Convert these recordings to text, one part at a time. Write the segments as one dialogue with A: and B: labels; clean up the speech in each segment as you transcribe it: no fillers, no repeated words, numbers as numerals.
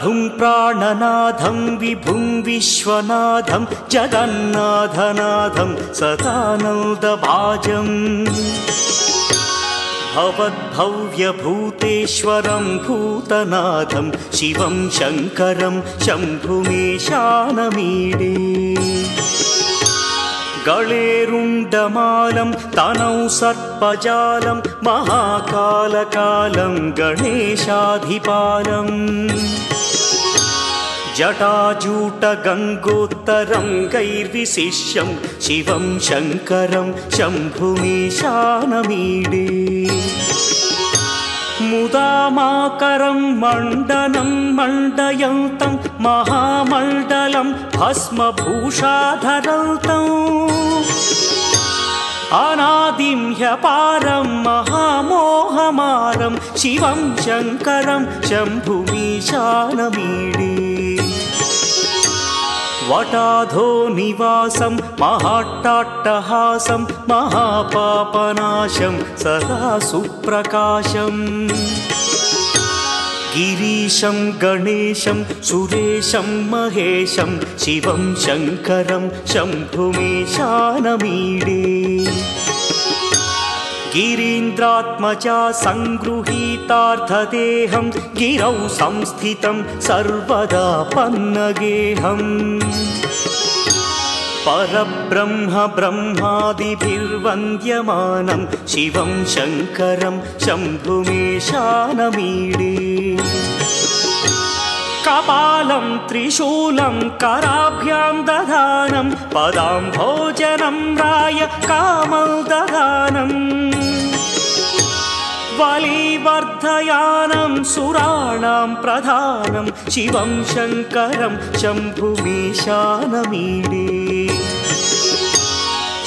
A: प्रभुं प्राणनाथं विभुं विश्वनाथं जगन्नाथनाथं सदानन्दभाजम् भवद्भव्यभूतेश्वरं भूतनाथं शिवं शङ्करं शम्भुमीशानमीडे गळेरुण्डमालं तनौ सर्पजालं महाकालकालं गणेशाधिपालम् जटाजूटगङ्गोत्तरं गैर्विशिष्यं शिवं शङ्करं शम्भुमीशानमीडे मुदामाकरं मण्डनं मण्डयन्तं महामण्डलं भस्मभूषाधरन्तम् अनादिं ह्यपारं महामोहमारं शिवं शङ्करं शम्भुमीशानमीडे वटाधो निवासं महाट्टाट्टहासं महापापनाशं सदा सुप्रकाशम् गिरीशं गणेशं सुरेशं महेशं शिवं शङ्करं शम्भुमीशानमीडे गिरीन्द्रात्मजा सङ्गृहीतार्थदेहं गिरौ संस्थितं सर्वदा पन्नगेहम् परब्रह्म ब्रह्मादिभिर्वन्द्यमानं शिवं शङ्करं शम्भुमीशानमीडे कपालं त्रिशूलं कराभ्यां दधानं पदाम्भोजनं राय कामोदधानम् बलिवर्धयानं सुराणां प्रधानं शिवं शङ्करं शम्भुमीशानमीडे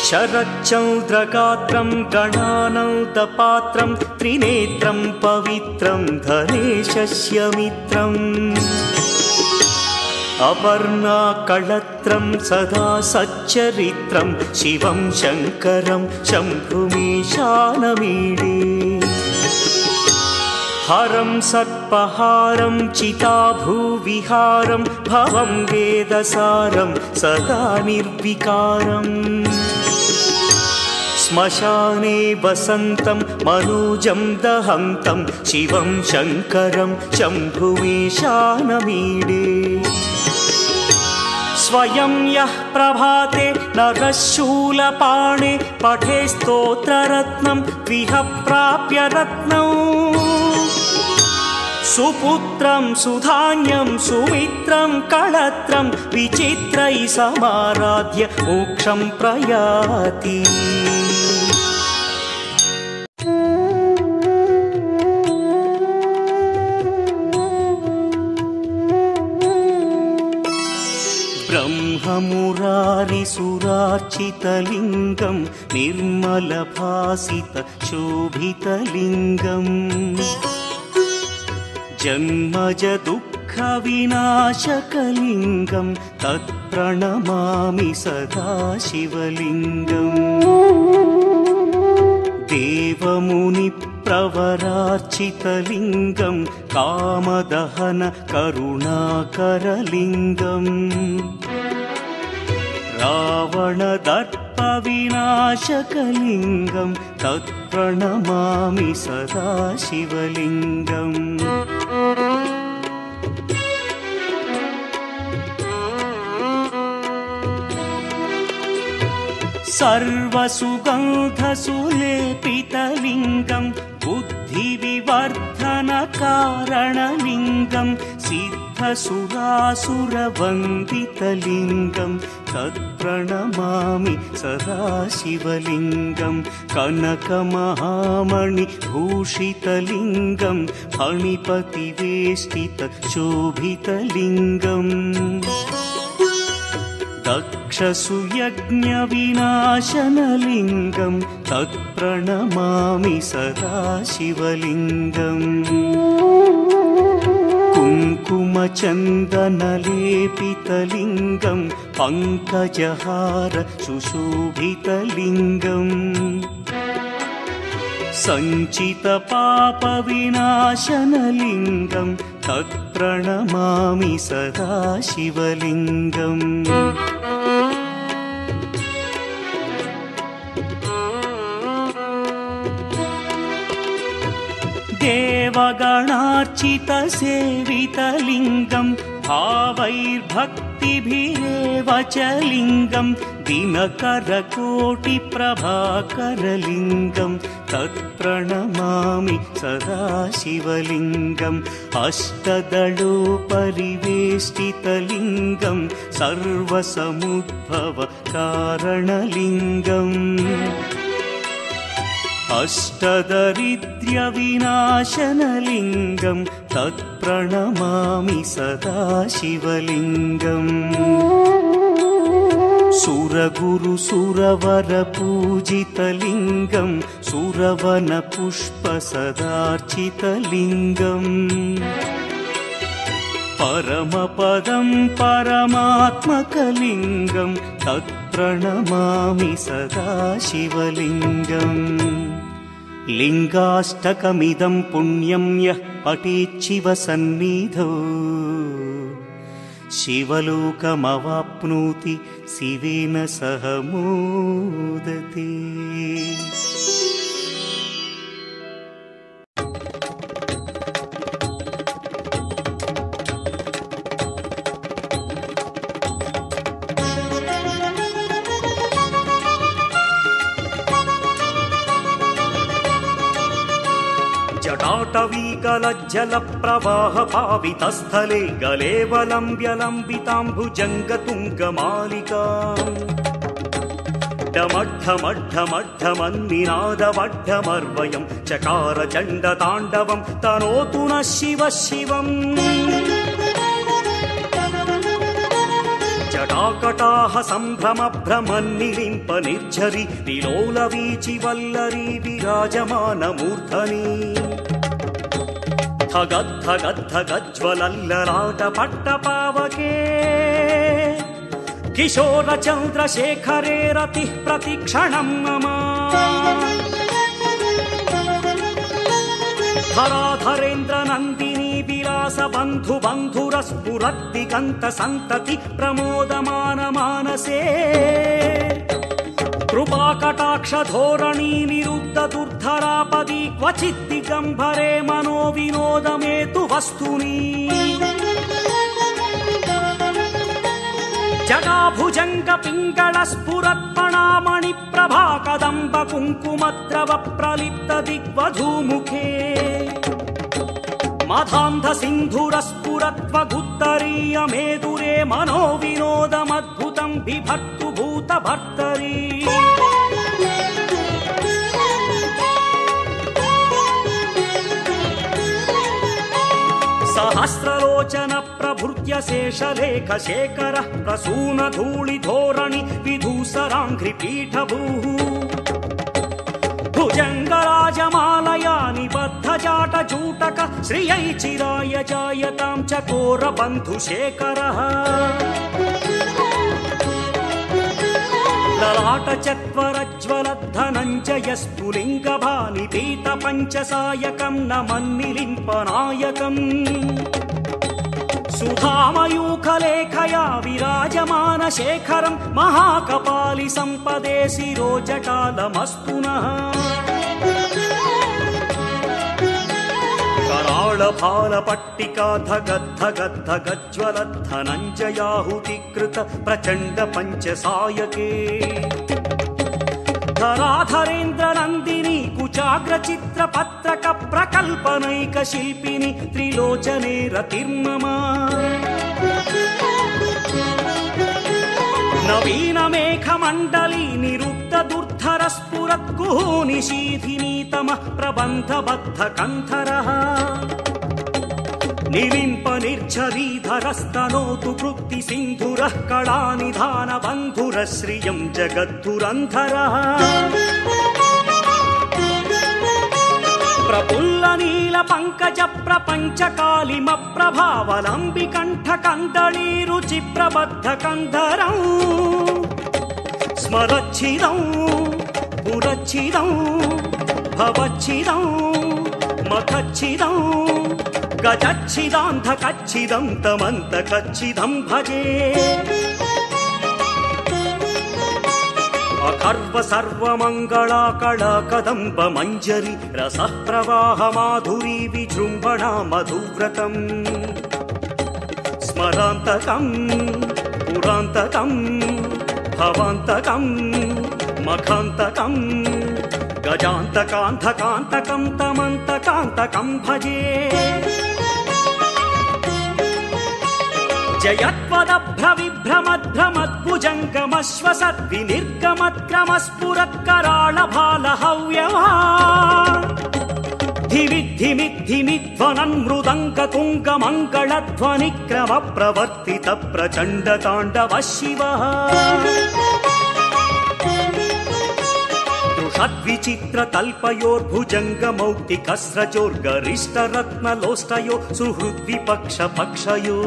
A: शरच्चन्द्रगात्रं गणानन्दपात्रं त्रिनेत्रं पवित्रं धनेशस्य मित्रम् अपर्णाकळत्रं सदा सच्चरित्रं शिवं शङ्करं शम्भुमीशानमीडे हरं सर्पहारं चिताभूविहारं भवं वेदसारं सदा निर्विकारम् श्मशाने वसन्तं मनोजं दहन्तं शिवं शङ्करं शम्भुमीशानमीडे स्वयं यः प्रभाते नरः शूलपाणे पठे स्तोत्ररत्नं द्विह प्राप्य रत्नम् सुपुत्रं सुधान्यं सुमित्रं कळत्रं विचित्रैः समाराध्य मोक्षं प्रयाति ब्रह्ममुरारिसुरार्चितलिङ्गं निर्मलभासितशोभितलिङ्गम् जन्मजदुःखविनाशकलिङ्गं तत्प्रणमामि सदा शिवलिङ्गम् देवमुनिप्रवरार्चितलिङ्गं कामदहन करुणाकरलिङ्गम् रावणदर्पविनाशकलिङ्गं तत्प्रणमामि सदा शिवलिङ्गम् सर्वसुगन्धसुलेपितलिङ्गं बुद्धिविवर्धनकारणलिङ्गं सिद्धसुरासुरवन्दितलिङ्गं तत्प्रणमामि सदा शिवलिङ्गं कनकमहामणिभूषितलिङ्गं फणिपतिवेष्टितशोभितलिङ्गम् दक्षसुयज्ञविनाशनलिङ्गं तत्प्रणमामि सदा शिवलिङ्गम् कुङ्कुमचन्दनलेपितलिङ्गं पङ्कजहार सुशोभितलिङ्गम् सञ्चितपापविनाशनलिङ्गं तत्प्रणमामि सदा शिवलिङ्गम् देवगणार्चितसेवितलिङ्गं भावैर्भक्तिभिरेव च लिङ्गं दिनकरकोटिप्रभाकरलिङ्गं तत्प्रणमामि सदा शिवलिङ्गम् अष्टदलोपरिवेष्टितलिङ्गं सर्वसमुद्भवकारणलिङ्गम् अष्टदरिद्र्यविनाशनलिङ्गं तत्प्रणमामि सदा शिवलिङ्गम् सुरगुरुसुरवरपूजितलिङ्गं सुरवनपुष्पसदार्चितलिङ्गम् परमपदं परमात्मकलिङ्गं तत्प्रणमामि सदा शिवलिङ्गम् लिङ्गाष्टकमिदं पुण्यं यः पठेच्छिवसन्निधौ शिवलोकमवाप्नोति शिवेन सह मोदते।
B: जटाटवीकलज्जलप्रवाहपावितस्थले गलेवलम्ब्यलम्बिताम्भुजङ्गतुङ्गमालिकाम् डमड्ढमड्ढमड्ढमन्निनादवड्ढमर्वयं चकार चण्डताण्डवं तनोतु नः शिवः शिवम् जटाकटाह सम्भ्रमभ्रमन्निलिम्प निर्झरि विलोलवीचिवल्लरी विराजमानमूर्धनि धगद्धगद्धगज्ज्वलल्ललाटपट्टपावके किशोरचन्द्रशेखरे रतिः प्रतिक्षणं मम धराधरेन्द्रनन्दिनी विलासबन्धुबन्धुरस्फुरद्दिगन्तसन्तति प्रमोदमानमानसे कृपाकटाक्षधोरणी निरुद्धदुर्धरापदी क्वचित् दिगम्बरे मनोविनोदमेतु वस्तुनि जटाभुजङ्गपिङ्गलस्फुरत्पणामणिप्रभाकदम्बकुङ्कुमद्रव प्रलिप्तदिग्वधूमुखे मधान्धसिन्धुरस्फुरत्वगुत्तरीयमेदुरे मनोविनोदमद्भुतं बिभर्तु भूतभर्तरी सहस्रलोचन प्रभृत्य शेषलेख शेखरः प्रसूनधूलिधोरणि विधूसराङ्घ्रिपीठभूः भुजङ्गराजमालया निबद्धजाटजूटक श्रियै चिराय जायतां चकोरबन्धुशेखरः ललाटचत्वरज्वलद्धनञ्जयस्फुलिङ्गभानिपीतपञ्चसायकं नमन्निलिम्पनायकम् सुधामयूखलेखया विराजमानशेखरं महाकपालि सम्पदे शिरोजटालमस्तु नः कराळफालपट्टिका धगद्धगद्धगज्ज्वलद्धनञ्जयाहुतिकृत प्रचण्ड पञ्चसायके धराधरेन्द्रनन्दिनी कुचाग्रचित्रपत्रक प्रकल्पनैकशिल्पिनि त्रिलोचने रतिर्मम नवीनमेघमण्डली निरुद्धदुर्धरस्फुरत्कुहूनिशीधिनीतमः प्रबन्धबद्धकन्धरः निलिम्प निर्झरीधरस्तनोतु कृत्तिसिन्धुरः कलानिधानबन्धुरश्रियं जगद्धुरन्धरः प्रफुल्लनीलपङ्कज प्रपञ्चकालिमप्रभावलम्बिकण्ठकन्दलीरुचिप्रबद्धकन्धरौ स्मरच्छिदं पुरच्छिदं भवच्छिदं मखच्छिदं గజచ్చిదాంధకచ్చిదం తమంతకచ్చిదం భజే అకర్వ సర్వమంగళాకళా కదంబ మంజరి రసః ప్రవాహ మాధురీ విజృంభణా మధువ్రతం స్మరాంతకం పురాంతకం భవాంతకం మఖాంతకం గజాంతకాంతకాంతకం తమంతకాంతకం భజే జయత్వదభ్రవిభ్రమధ్రమద్భుజంగమశ్వసద్వినిర్గమత్క్రమస్ఫురత్కరాళభాలహవ్యవా ధివిద్ధిమిద్ధిమిధ్వనన్మృదంగతుంగమంగళధ్వనిక్రమ ప్రవర్తిత ప్రచండ తాండవ శివః దృషద్విచిత్ర తల్పయోర్భుజంగమౌక్తికస్రజోర్గరిష్టరత్నలోష్టయో సుహృద్విపక్ష పక్షయో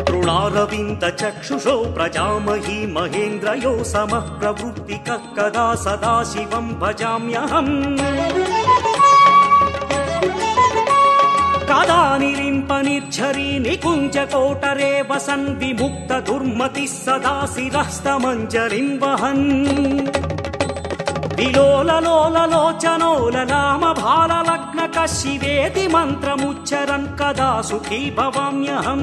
B: తృణారవింద చక్షుషో ప్రజామహీ మహేంద్రయో సమః ప్రవృత్తికః కదా సదా శివం భజామ్యహం కదా నిరింప నిర్ఝరీ నికుంజ కోటరే వసన్ విముక్త దుర్మతిః సదా శిరస్తమంజలిం వహన్ విలోలలోలలోచనోలలామ భాలలగ్నక శివేతి మంత్రముచ్చరన్ కదా సుఖీ భవామ్యహం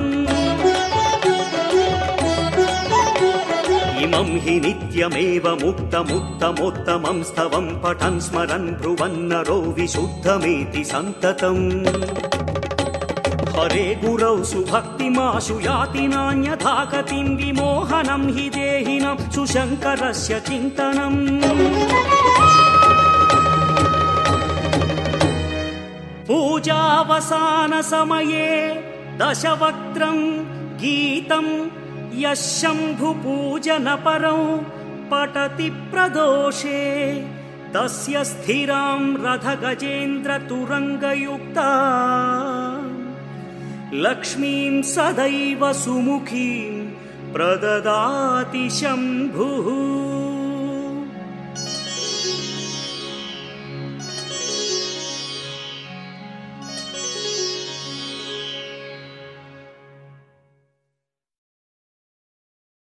B: ఇమం హి నిత్యమేవ ముక్తముత్తమోత్తమం స్తవం పఠన్ స్మరన్ బ్రువన్నరో విశుద్ధమేతి సంతతం హరే గురౌ సుభక్తిమాశు యాతి నాన్యథా గతిం విమోహనం హి దేహినం సుశంకరస్య చింతనం పూజావసాన సమయే దశవక్త్రం గీతం యః శంభు పూజన పరం పఠతి ప్రదోషే తస్య స్థిరాం రథ గజేంద్ర తురంగయుక్తా లక్ష్మీం సదైవ సుముఖీం ప్రదదాతి శంభుః.